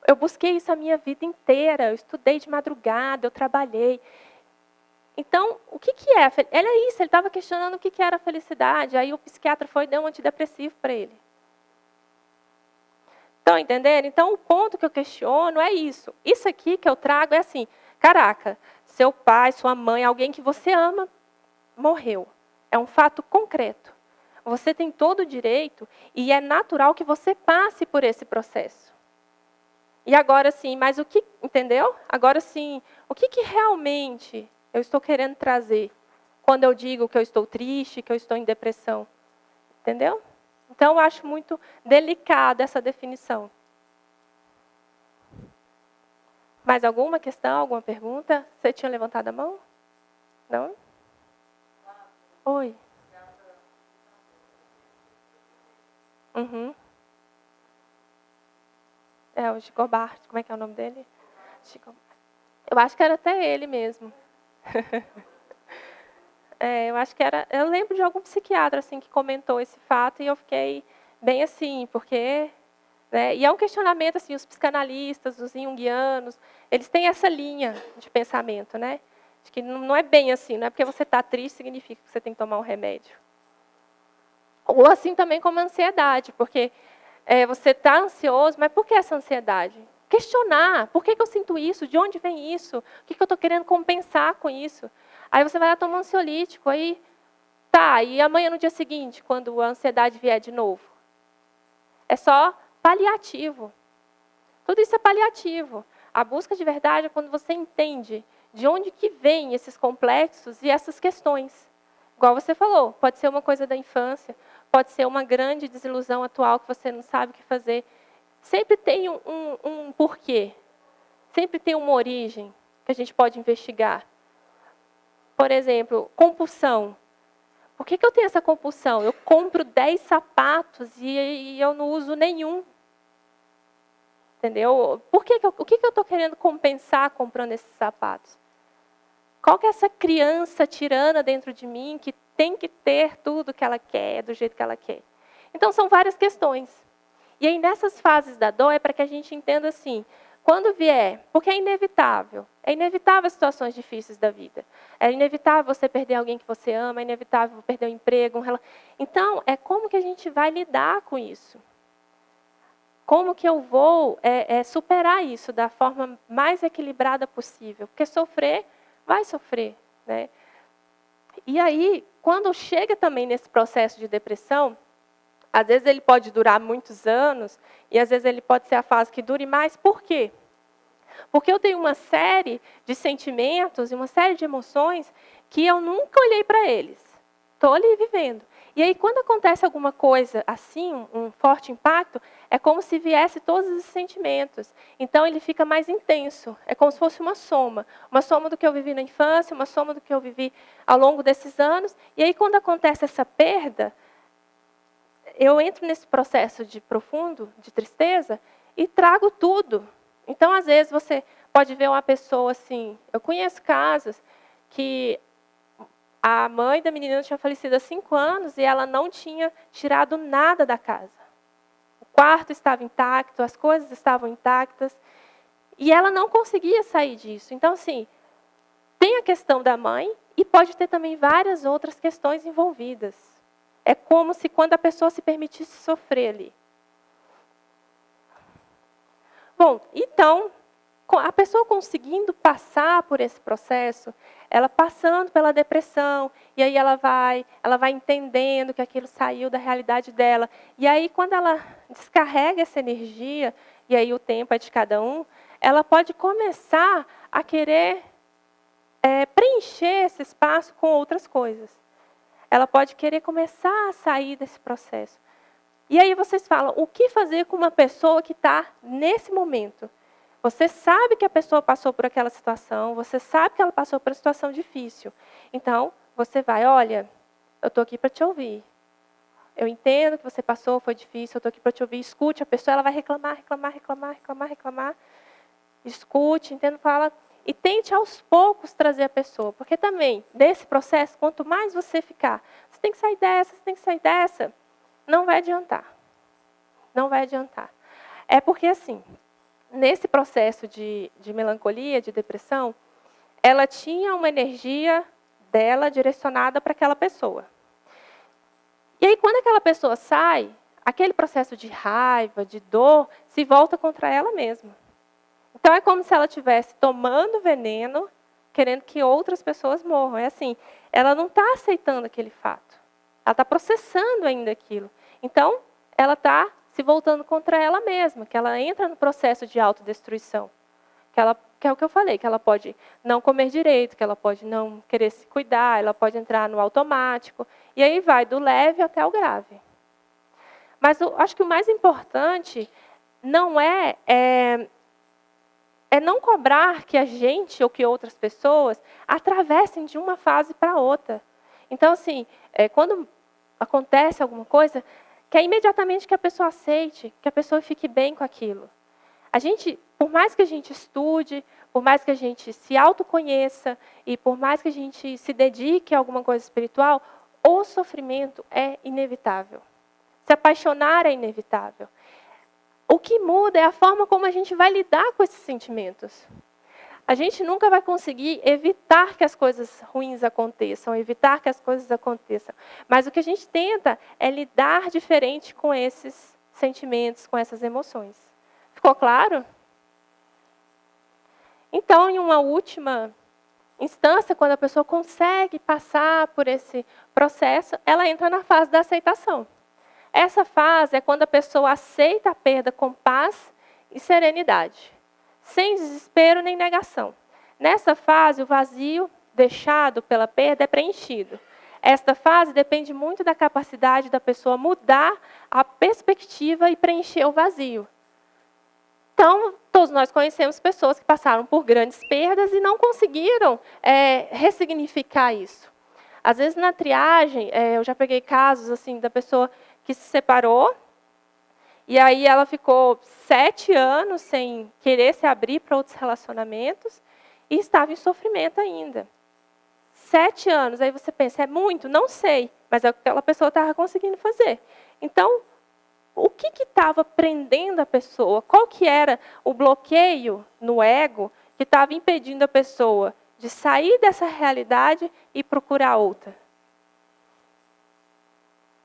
Eu busquei isso a minha vida inteira, eu estudei de madrugada, eu trabalhei. Então, o que é? Ele é isso, ele estava questionando o que era a felicidade. Aí o psiquiatra foi e deu um antidepressivo para ele. Estão entendendo? Então, o ponto que eu questiono é isso. Isso aqui que eu trago é assim, caraca, seu pai, sua mãe, alguém que você ama, morreu. É um fato concreto. Você tem todo o direito e é natural que você passe por esse processo. E agora sim, mas o que, entendeu? Agora sim, o que realmente eu estou querendo trazer quando eu digo que eu estou triste, que eu estou em depressão? Entendeu? Então, eu acho muito delicada essa definição. Mais alguma questão, alguma pergunta? Você tinha levantado a mão? Não? Oi. Uhum. É, o Gigobart, como é que é o nome dele? Eu acho que era até ele mesmo. Eu acho que era. Eu lembro de algum psiquiatra assim que comentou esse fato e eu fiquei bem assim, porque, né, e é um questionamento assim, os psicanalistas, os junguianos, eles têm essa linha de pensamento, né? De que não é bem assim, não é porque você está triste significa que você tem que tomar um remédio. Ou assim também como a ansiedade, porque você está ansioso, mas por que essa ansiedade? Questionar, por que eu sinto isso? De onde vem isso? O que eu estou querendo compensar com isso? Aí você vai lá tomar um ansiolítico, aí tá, e amanhã no dia seguinte, quando a ansiedade vier de novo? É só paliativo. Tudo isso é paliativo. A busca de verdade é quando você entende de onde que vêm esses complexos e essas questões. Igual você falou, pode ser uma coisa da infância, pode ser uma grande desilusão atual que você não sabe o que fazer. Sempre tem um porquê. Sempre tem uma origem que a gente pode investigar. Por exemplo, compulsão. Por que eu tenho essa compulsão? Eu compro 10 sapatos e eu não uso nenhum. Entendeu? O que eu estou querendo compensar comprando esses sapatos? Qual que é essa criança tirana dentro de mim que tem que ter tudo que ela quer, do jeito que ela quer? Então, são várias questões. E aí, nessas fases da dor, é para que a gente entenda assim, quando vier, porque é inevitável as situações difíceis da vida. É inevitável você perder alguém que você ama, é inevitável perder um emprego. Então, é como que a gente vai lidar com isso? Como que eu vou superar isso da forma mais equilibrada possível? Porque sofrer, vai sofrer, né? E aí, quando chega também nesse processo de depressão, às vezes ele pode durar muitos anos, e às vezes ele pode ser a fase que dure mais. Por quê? Porque eu tenho uma série de sentimentos e uma série de emoções que eu nunca olhei para eles. Estou ali vivendo. E aí, quando acontece alguma coisa assim, um forte impacto, é como se viesse todos esses sentimentos. Então, ele fica mais intenso. É como se fosse uma soma. Uma soma do que eu vivi na infância, uma soma do que eu vivi ao longo desses anos. E aí, quando acontece essa perda, eu entro nesse processo de profundo, de tristeza, e trago tudo. Então, às vezes, você pode ver uma pessoa assim... Eu conheço casos que a mãe da menina tinha falecido há 5 anos e ela não tinha tirado nada da casa. O quarto estava intacto, as coisas estavam intactas, e ela não conseguia sair disso. Então, assim, tem a questão da mãe e pode ter também várias outras questões envolvidas. É como se quando a pessoa se permitisse sofrer ali. Bom, então, a pessoa conseguindo passar por esse processo, ela passando pela depressão, e aí ela vai entendendo que aquilo saiu da realidade dela. E aí, quando ela descarrega essa energia, e aí o tempo é de cada um, ela pode começar a querer preencher esse espaço com outras coisas. Ela pode querer começar a sair desse processo. E aí vocês falam, o que fazer com uma pessoa que está nesse momento? Você sabe que a pessoa passou por aquela situação, você sabe que ela passou por uma situação difícil. Então, você vai, olha, eu estou aqui para te ouvir. Eu entendo que você passou, foi difícil, eu estou aqui para te ouvir. Escute a pessoa, ela vai reclamar. Escute, entenda, fala. E tente aos poucos trazer a pessoa. Porque também, nesse processo, quanto mais você ficar, você tem que sair dessa, você tem que sair dessa, não vai adiantar. Não vai adiantar. É porque, assim, nesse processo de melancolia, de depressão, ela tinha uma energia dela direcionada para aquela pessoa. E aí, quando aquela pessoa sai, aquele processo de raiva, de dor, se volta contra ela mesma. Então, é como se ela estivesse tomando veneno, querendo que outras pessoas morram. É assim, ela não está aceitando aquele fato. Ela está processando ainda aquilo. Então, ela está se voltando contra ela mesma, que ela entra no processo de autodestruição. Que é o que eu falei, que ela pode não comer direito, que ela pode não querer se cuidar, ela pode entrar no automático. E aí vai do leve até o grave. Mas eu acho que o mais importante não é não cobrar que a gente ou que outras pessoas atravessem de uma fase para outra. Então, assim, quando acontece alguma coisa, que é imediatamente que a pessoa aceite, que a pessoa fique bem com aquilo. A gente, por mais que a gente estude, por mais que a gente se autoconheça e por mais que a gente se dedique a alguma coisa espiritual, o sofrimento é inevitável. Se apaixonar é inevitável. O que muda é a forma como a gente vai lidar com esses sentimentos. A gente nunca vai conseguir evitar que as coisas ruins aconteçam, evitar que as coisas aconteçam. Mas o que a gente tenta é lidar diferente com esses sentimentos, com essas emoções. Ficou claro? Então, em uma última instância, quando a pessoa consegue passar por esse processo, ela entra na fase da aceitação. Essa fase é quando a pessoa aceita a perda com paz e serenidade, sem desespero nem negação. Nessa fase, o vazio deixado pela perda é preenchido. Esta fase depende muito da capacidade da pessoa mudar a perspectiva e preencher o vazio. Então, todos nós conhecemos pessoas que passaram por grandes perdas e não conseguiram ressignificar isso. Às vezes, na triagem, eu já peguei casos assim da pessoa que se separou, e aí ela ficou 7 anos sem querer se abrir para outros relacionamentos, e estava em sofrimento ainda. 7 anos, aí você pensa, é muito? Não sei, mas é o que aquela pessoa estava conseguindo fazer. Então, o que estava prendendo a pessoa? Qual que era o bloqueio no ego que estava impedindo a pessoa de sair dessa realidade e procurar outra?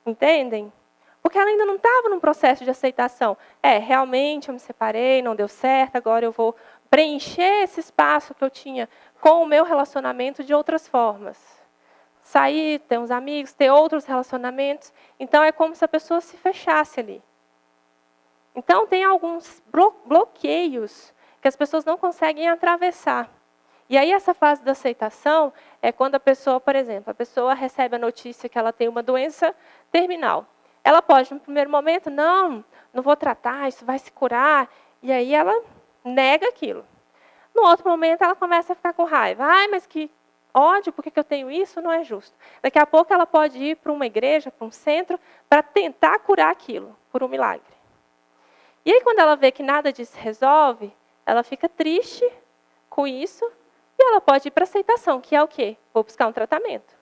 Entendem? Porque ela ainda não estava num processo de aceitação. Realmente eu me separei, não deu certo, agora eu vou preencher esse espaço que eu tinha com o meu relacionamento de outras formas. Sair, ter uns amigos, ter outros relacionamentos. Então, é como se a pessoa se fechasse ali. Então, tem alguns bloqueios que as pessoas não conseguem atravessar. E aí, essa fase da aceitação é quando a pessoa, por exemplo, a pessoa recebe a notícia que ela tem uma doença terminal. Ela pode, no primeiro momento, não vou tratar, isso vai se curar. E aí, ela nega aquilo. No outro momento, ela começa a ficar com raiva. Ai, mas que ódio, por que eu tenho isso? Não é justo. Daqui a pouco, ela pode ir para uma igreja, para um centro, para tentar curar aquilo, por um milagre. E aí, quando ela vê que nada disso resolve, ela fica triste com isso e ela pode ir para a aceitação, que é o quê? Vou buscar um tratamento.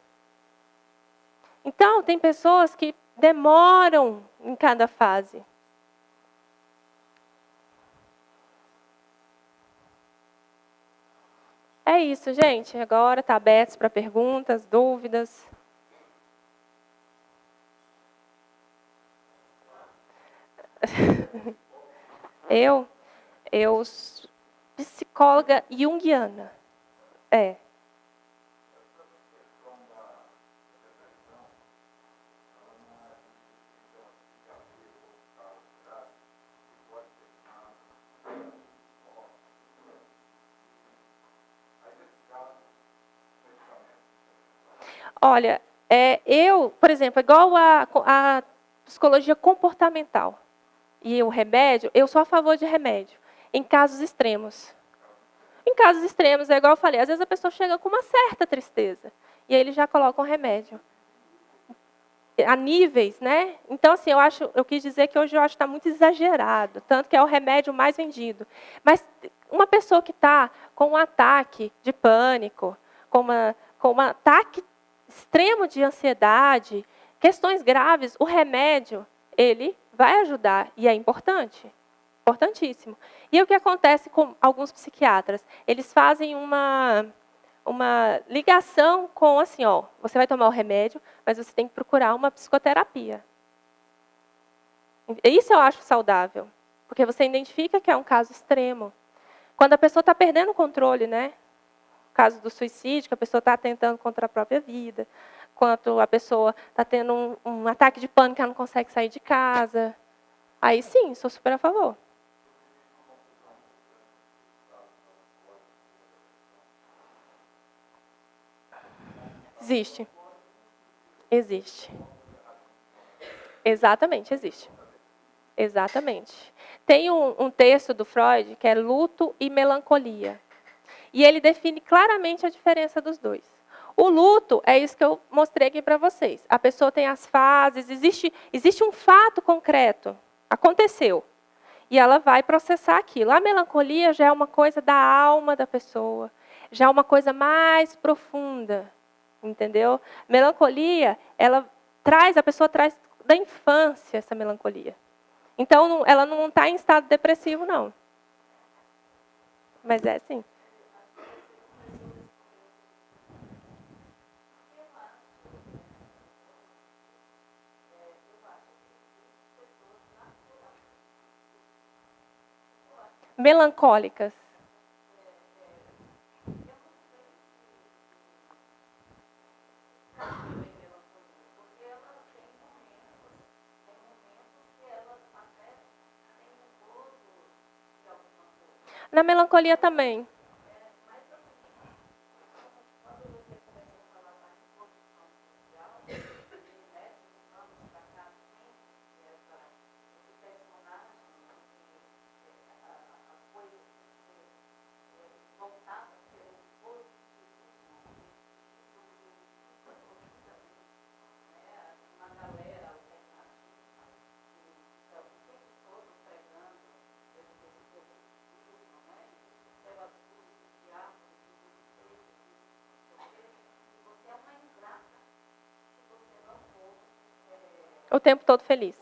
Então, tem pessoas que demoram em cada fase. É isso, gente. Agora está aberto para perguntas, dúvidas. psicóloga junguiana. É. Olha, por exemplo, igual a psicologia comportamental e o remédio, eu sou a favor de remédio, em casos extremos. Em casos extremos, é igual eu falei, às vezes a pessoa chega com uma certa tristeza, e aí ele já coloca um remédio. A níveis, né? Então, assim, eu quis dizer que hoje eu acho que está muito exagerado, tanto que é o remédio mais vendido. Mas uma pessoa que está com um ataque de pânico, com um ataque extremo de ansiedade, questões graves, o remédio, ele vai ajudar, e é importante. Importantíssimo. E o que acontece com alguns psiquiatras? Eles fazem uma ligação com, assim, ó, você vai tomar o remédio, mas você tem que procurar uma psicoterapia. Isso eu acho saudável, porque você identifica que é um caso extremo. Quando a pessoa está perdendo o controle, né? O caso do suicídio, que a pessoa está atentando contra a própria vida, quando a pessoa está tendo um ataque de pânico, ela não consegue sair de casa. Aí sim, sou super a favor. Existe. Existe. Exatamente, existe. Exatamente. Tem um texto do Freud que é Luto e Melancolia. E ele define claramente a diferença dos dois. O luto é isso que eu mostrei aqui para vocês. A pessoa tem as fases, existe um fato concreto, aconteceu. E ela vai processar aquilo. A melancolia já é uma coisa da alma da pessoa, já é uma coisa mais profunda, entendeu? Melancolia, a pessoa traz da infância essa melancolia. Então, ela não está em estado depressivo, não. Mas é assim. Melancólicas. Na melancolia também. O tempo todo feliz.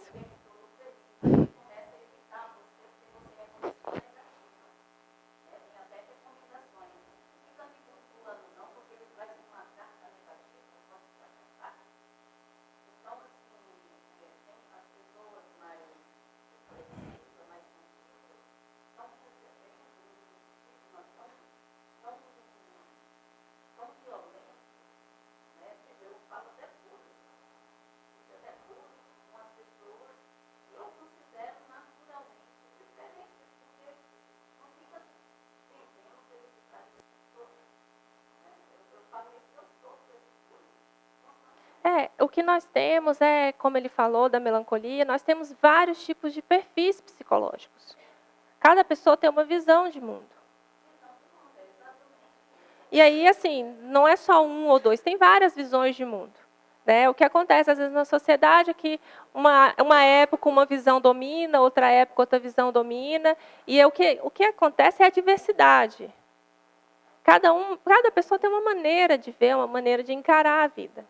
O que nós temos como ele falou, da melancolia, nós temos vários tipos de perfis psicológicos. Cada pessoa tem uma visão de mundo. E aí, assim, não é só um ou dois, tem várias visões de mundo. Né? O que acontece, às vezes, na sociedade é que uma época uma visão domina, outra época outra visão domina. E o que acontece é a diversidade. Cada pessoa tem uma maneira de ver, uma maneira de encarar a vida.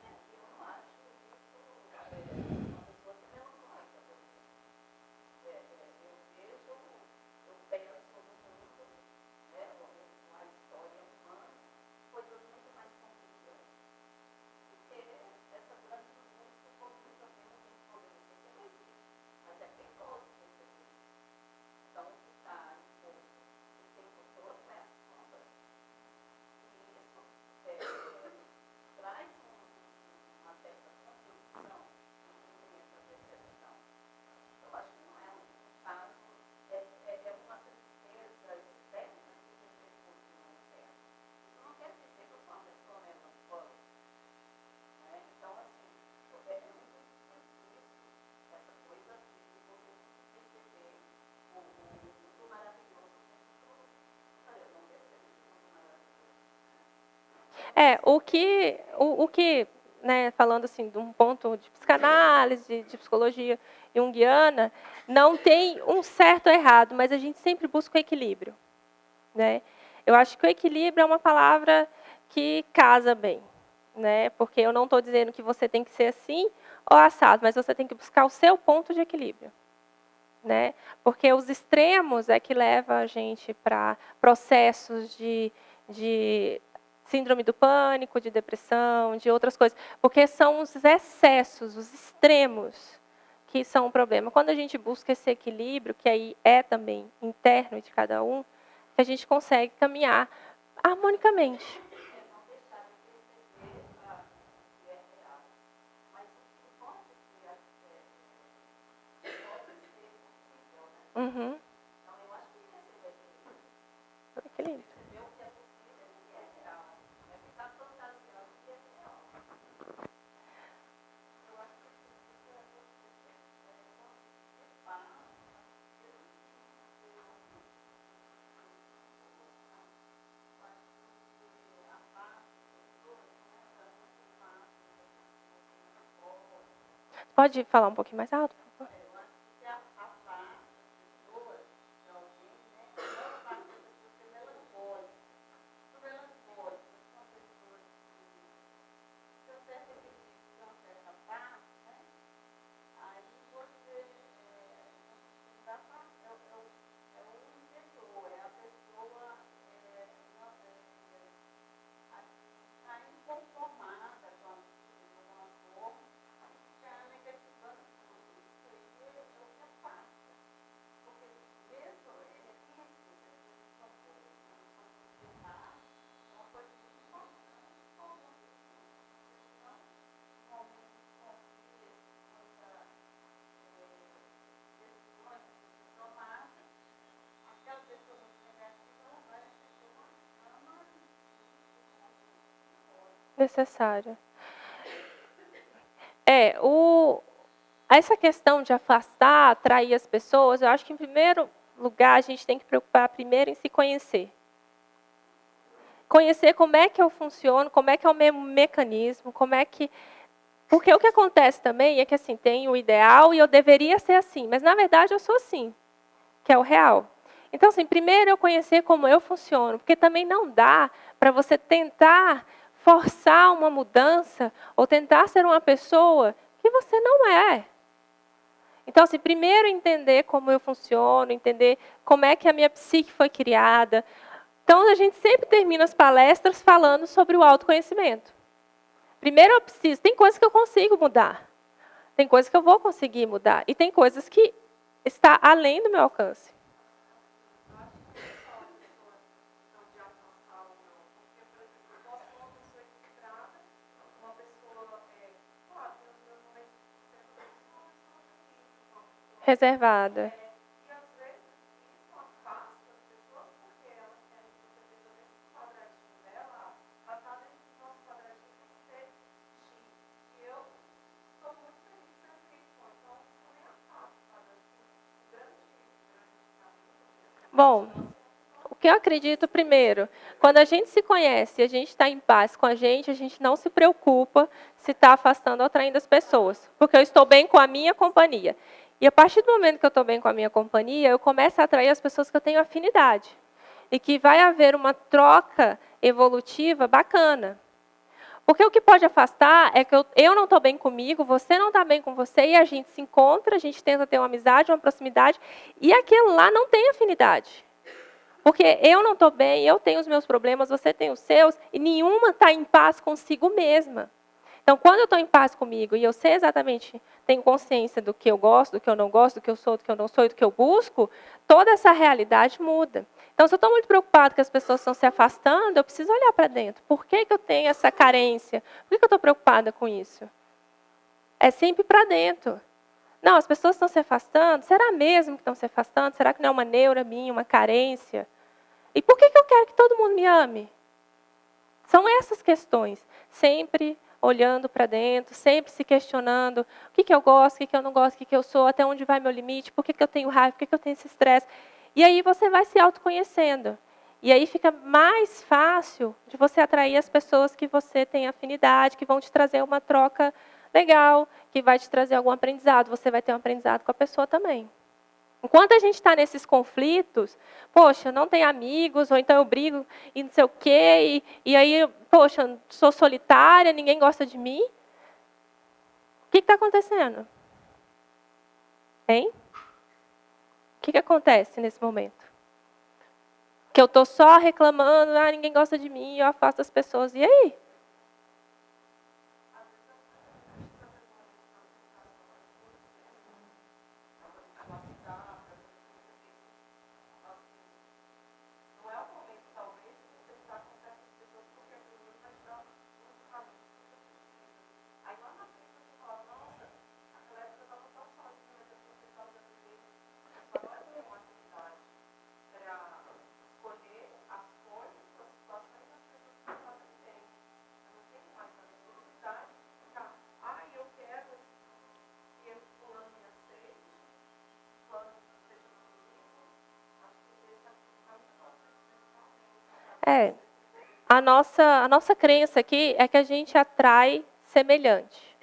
O que né, falando assim, de um ponto de psicanálise, de psicologia junguiana, não tem um certo ou errado, mas a gente sempre busca o equilíbrio. Né? Eu acho que o equilíbrio é uma palavra que casa bem. Né? Porque eu não estou dizendo que você tem que ser assim ou assado, mas você tem que buscar o seu ponto de equilíbrio. Né? Porque os extremos é que levam a gente para processos de síndrome do pânico, de depressão, de outras coisas. Porque são os excessos, os extremos, que são o problema. Quando a gente busca esse equilíbrio, que aí é também interno de cada um, que a gente consegue caminhar harmonicamente. Uhum. Equilíbrio. Pode falar um pouquinho mais alto, por favor? Necessário. Essa questão de afastar, atrair as pessoas, eu acho que, em primeiro lugar, a gente tem que preocupar primeiro em se conhecer. Conhecer como é que eu funciono, como é que é o meu mecanismo, como é que... Porque o que acontece também é que, assim, tem o ideal e eu deveria ser assim, mas, na verdade, eu sou assim, que é o real. Então, assim, primeiro eu conhecer como eu funciono, porque também não dá para você tentar forçar uma mudança ou tentar ser uma pessoa que você não é. Então, assim, primeiro entender como eu funciono, entender como é que a minha psique foi criada. Então, a gente sempre termina as palestras falando sobre o autoconhecimento. Primeiro eu preciso, tem coisas que eu consigo mudar. Tem coisas que eu vou conseguir mudar. E tem coisas que está além do meu alcance. Reservada. Bom, o que eu acredito primeiro, quando a gente se conhece e a gente está em paz com a gente não se preocupa se está afastando ou atraindo as pessoas, porque eu estou bem com a minha companhia. E a partir do momento que eu estou bem com a minha companhia, eu começo a atrair as pessoas que eu tenho afinidade. E que vai haver uma troca evolutiva bacana. Porque o que pode afastar é que eu não estou bem comigo, você não está bem com você, e a gente se encontra, a gente tenta ter uma amizade, uma proximidade, e aquilo lá não tem afinidade. Porque eu não estou bem, eu tenho os meus problemas, você tem os seus, e nenhuma está em paz consigo mesma. Então, quando eu estou em paz comigo e eu sei exatamente, tenho consciência do que eu gosto, do que eu não gosto, do que eu sou, do que eu não sou e do que eu busco, toda essa realidade muda. Então, se eu estou muito preocupado que as pessoas estão se afastando, eu preciso olhar para dentro. Por que eu tenho essa carência? Por que eu estou preocupada com isso? É sempre para dentro. Não, as pessoas estão se afastando? Será mesmo que estão se afastando? Será que não é uma neura minha, uma carência? E por que eu quero que todo mundo me ame? São essas questões. Sempre olhando para dentro, sempre se questionando o que eu gosto, o que eu não gosto, o que eu sou, até onde vai meu limite, por que eu tenho raiva, por que eu tenho esse estresse. E aí você vai se autoconhecendo. E aí fica mais fácil de você atrair as pessoas que você tem afinidade, que vão te trazer uma troca legal, que vai te trazer algum aprendizado. Você vai ter um aprendizado com a pessoa também. Enquanto a gente está nesses conflitos, poxa, não tem amigos, ou então eu brigo e não sei o quê, e aí, poxa, sou solitária, ninguém gosta de mim. O que está acontecendo? Hein? O que acontece nesse momento? Que eu estou só reclamando, ninguém gosta de mim, eu afasto as pessoas. E aí? A nossa crença aqui é que a gente atrai semelhante,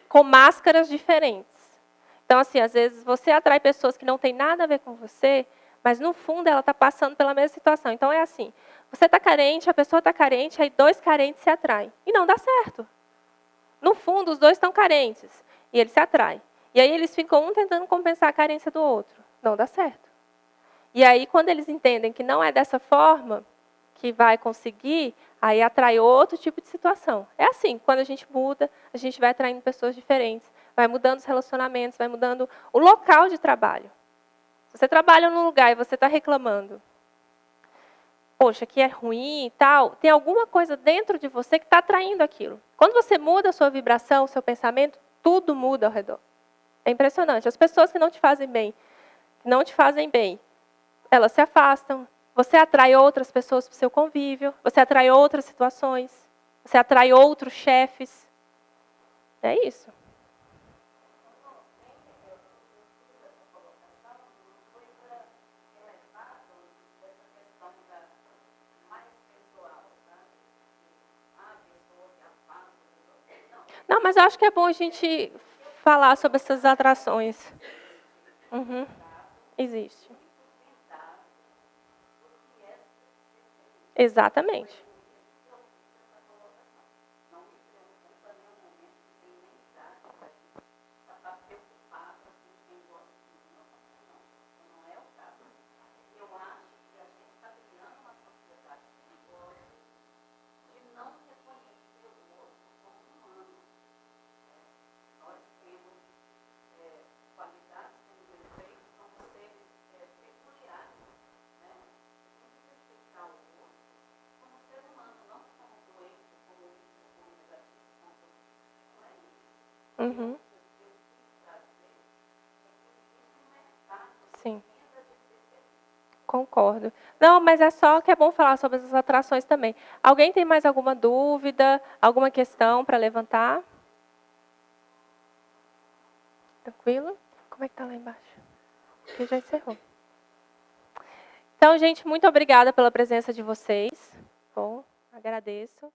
com máscaras diferentes. Então, assim, às vezes você atrai pessoas que não têm nada a ver com você, mas no fundo ela está passando pela mesma situação. Então é assim, você está carente, a pessoa está carente, aí dois carentes se atraem. E não dá certo. No fundo, os dois estão carentes, e eles se atraem. E aí eles ficam um tentando compensar a carência do outro. Não dá certo. E aí, quando eles entendem que não é dessa forma que vai conseguir, aí atrai outro tipo de situação. É assim, quando a gente muda, a gente vai atraindo pessoas diferentes, vai mudando os relacionamentos, vai mudando o local de trabalho. Se você trabalha num lugar e você está reclamando, poxa, aqui é ruim e tal, tem alguma coisa dentro de você que está atraindo aquilo. Quando você muda a sua vibração, o seu pensamento, tudo muda ao redor. É impressionante. As pessoas que não te fazem bem, elas se afastam. Você atrai outras pessoas para o seu convívio, você atrai outras situações, você atrai outros chefes. É isso. Não, mas eu acho que é bom a gente falar sobre essas atrações. Uhum. Existe. Exatamente. Uhum. Sim. Concordo. Não, mas é só que é bom falar sobre essas atrações também. Alguém tem mais alguma dúvida, alguma questão para levantar? Tranquilo? Como é que tá lá embaixo? Aqui já encerrou. Então, gente, muito obrigada pela presença de vocês. Bom, agradeço.